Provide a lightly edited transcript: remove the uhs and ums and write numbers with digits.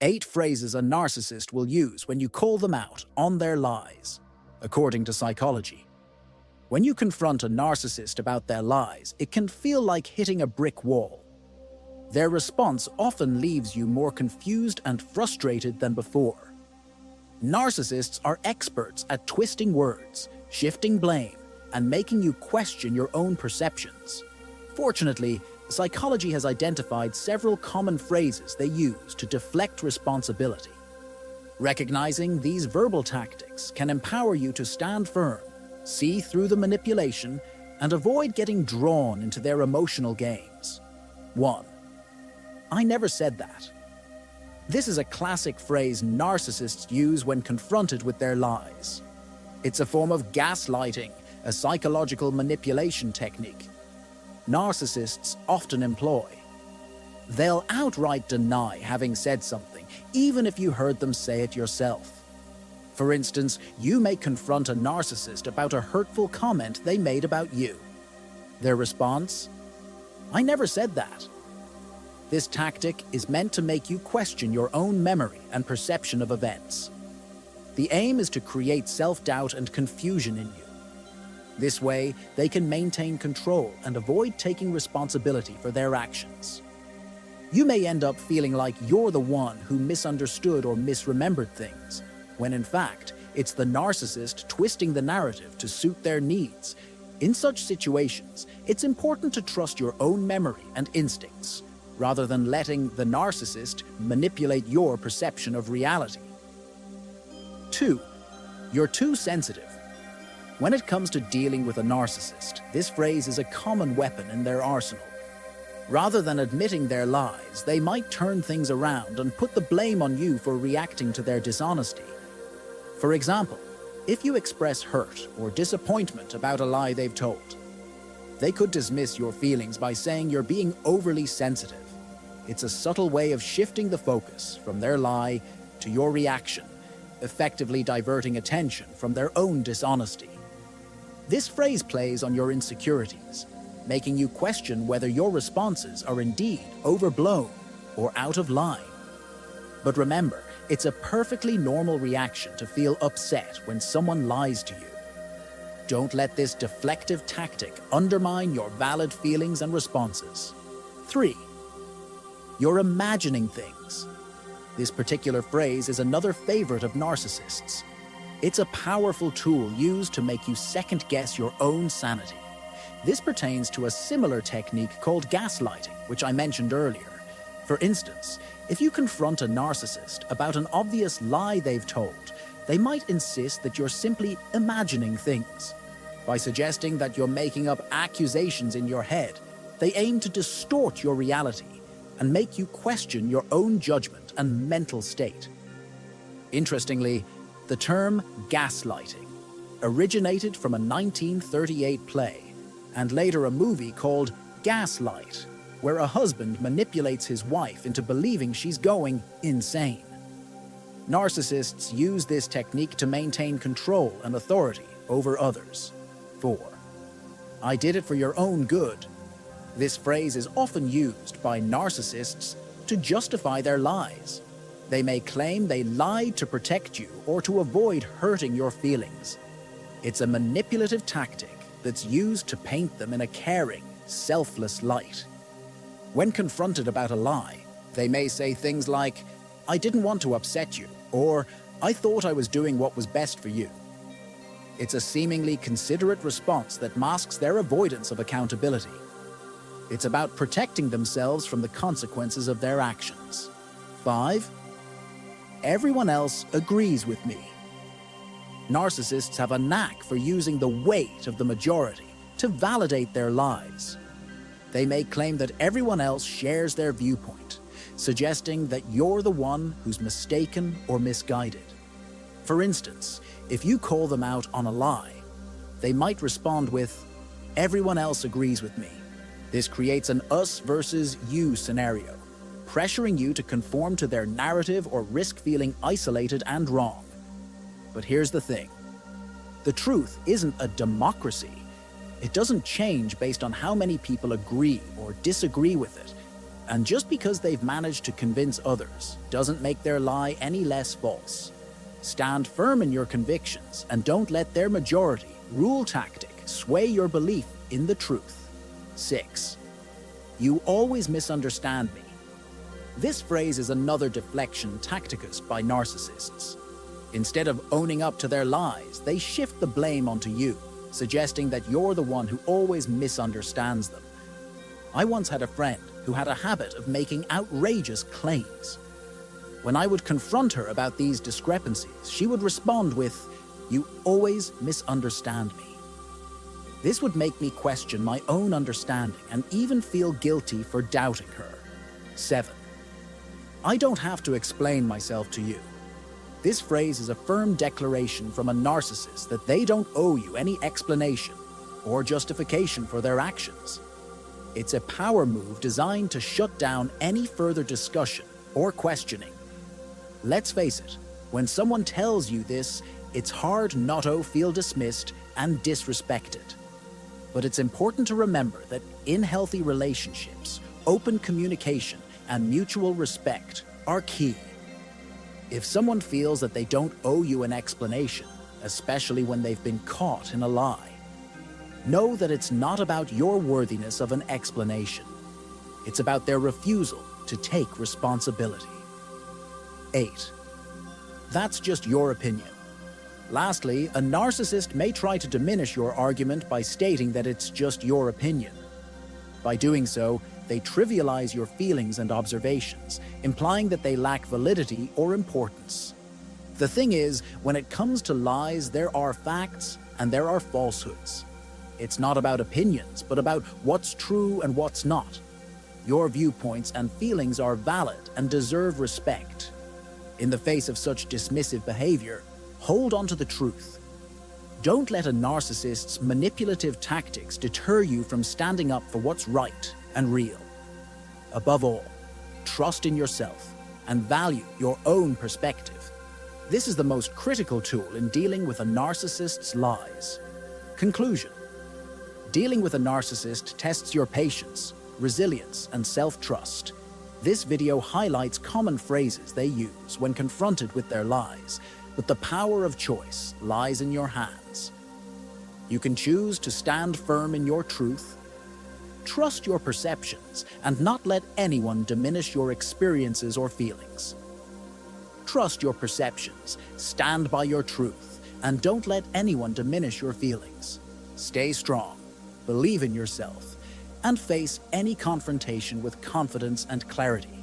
8 phrases a narcissist will use when you call them out on their lies, according to psychology. When you confront a narcissist about their lies, it can feel like hitting a brick wall. Their response often leaves you more confused and frustrated than before. Narcissists are experts at twisting words, shifting blame, and making you question your own perceptions. Fortunately, psychology has identified several common phrases they use to deflect responsibility. Recognizing these verbal tactics can empower you to stand firm, see through the manipulation, and avoid getting drawn into their emotional games. 1. I never said that. This is a classic phrase narcissists use when confronted with their lies. It's a form of gaslighting, a psychological manipulation technique narcissists often employ. They'll outright deny having said something, even if you heard them say it yourself. For instance, you may confront a narcissist about a hurtful comment they made about you. Their response? I never said that. This tactic is meant to make you question your own memory and perception of events. The aim is to create self-doubt and confusion in you. This way, they can maintain control and avoid taking responsibility for their actions. You may end up feeling like you're the one who misunderstood or misremembered things, when in fact, it's the narcissist twisting the narrative to suit their needs. In such situations, it's important to trust your own memory and instincts, rather than letting the narcissist manipulate your perception of reality. 2. You're too sensitive. When it comes to dealing with a narcissist, this phrase is a common weapon in their arsenal. Rather than admitting their lies, they might turn things around and put the blame on you for reacting to their dishonesty. For example, if you express hurt or disappointment about a lie they've told, they could dismiss your feelings by saying you're being overly sensitive. It's a subtle way of shifting the focus from their lie to your reaction, effectively diverting attention from their own dishonesty. This phrase plays on your insecurities, making you question whether your responses are indeed overblown or out of line. But remember, it's a perfectly normal reaction to feel upset when someone lies to you. Don't let this deflective tactic undermine your valid feelings and responses. 3. You're imagining things. This particular phrase is another favorite of narcissists. It's a powerful tool used to make you second-guess your own sanity. This pertains to a similar technique called gaslighting, which I mentioned earlier. For instance, if you confront a narcissist about an obvious lie they've told, they might insist that you're simply imagining things. By suggesting that you're making up accusations in your head, they aim to distort your reality and make you question your own judgment and mental state. Interestingly, the term gaslighting originated from a 1938 play and later a movie called Gaslight, where a husband manipulates his wife into believing she's going insane. Narcissists use this technique to maintain control and authority over others. 4. I did it for your own good. This phrase is often used by narcissists to justify their lies. They may claim they lied to protect you or to avoid hurting your feelings. It's a manipulative tactic that's used to paint them in a caring, selfless light. When confronted about a lie, they may say things like, I didn't want to upset you, or I thought I was doing what was best for you. It's a seemingly considerate response that masks their avoidance of accountability. It's about protecting themselves from the consequences of their actions. 5. Everyone else agrees with me. Narcissists have a knack for using the weight of the majority to validate their lies. They may claim that everyone else shares their viewpoint, suggesting that you're the one who's mistaken or misguided. For instance, if you call them out on a lie, they might respond with, everyone else agrees with me. This creates an us versus you scenario, pressuring you to conform to their narrative or risk feeling isolated and wrong. But here's the thing. The truth isn't a democracy. It doesn't change based on how many people agree or disagree with it. And just because they've managed to convince others doesn't make their lie any less false. Stand firm in your convictions and don't let their majority rule tactic sway your belief in the truth. 6. You always misunderstand me. This phrase is another deflection tacticus by narcissists. Instead of owning up to their lies, they shift the blame onto you, suggesting that you're the one who always misunderstands them. I once had a friend who had a habit of making outrageous claims. When I would confront her about these discrepancies, she would respond with, "You always misunderstand me." This would make me question my own understanding and even feel guilty for doubting her. 7. I don't have to explain myself to you. This phrase is a firm declaration from a narcissist that they don't owe you any explanation or justification for their actions. It's a power move designed to shut down any further discussion or questioning. Let's face it, when someone tells you this, it's hard not to feel dismissed and disrespected. But it's important to remember that in healthy relationships, open communication and mutual respect are key. If someone feels that they don't owe you an explanation, especially when they've been caught in a lie, know that it's not about your worthiness of an explanation. It's about their refusal to take responsibility. 8. That's just your opinion. Lastly, a narcissist may try to diminish your argument by stating that it's just your opinion. By doing so, they trivialize your feelings and observations, implying that they lack validity or importance. The thing is, when it comes to lies, there are facts and there are falsehoods. It's not about opinions, but about what's true and what's not. Your viewpoints and feelings are valid and deserve respect. In the face of such dismissive behavior, hold on to the truth. Don't let a narcissist's manipulative tactics deter you from standing up for what's right and real. Above all, trust in yourself and value your own perspective. This is the most critical tool in dealing with a narcissist's lies. Conclusion. Dealing with a narcissist tests your patience, resilience, and self-trust. This video highlights common phrases they use when confronted with their lies, but the power of choice lies in your hands. You can choose to stand firm in your truth, trust your perceptions, and not let anyone diminish your experiences or feelings. Trust your perceptions, stand by your truth, and don't let anyone diminish your feelings. Stay strong, believe in yourself, and face any confrontation with confidence and clarity.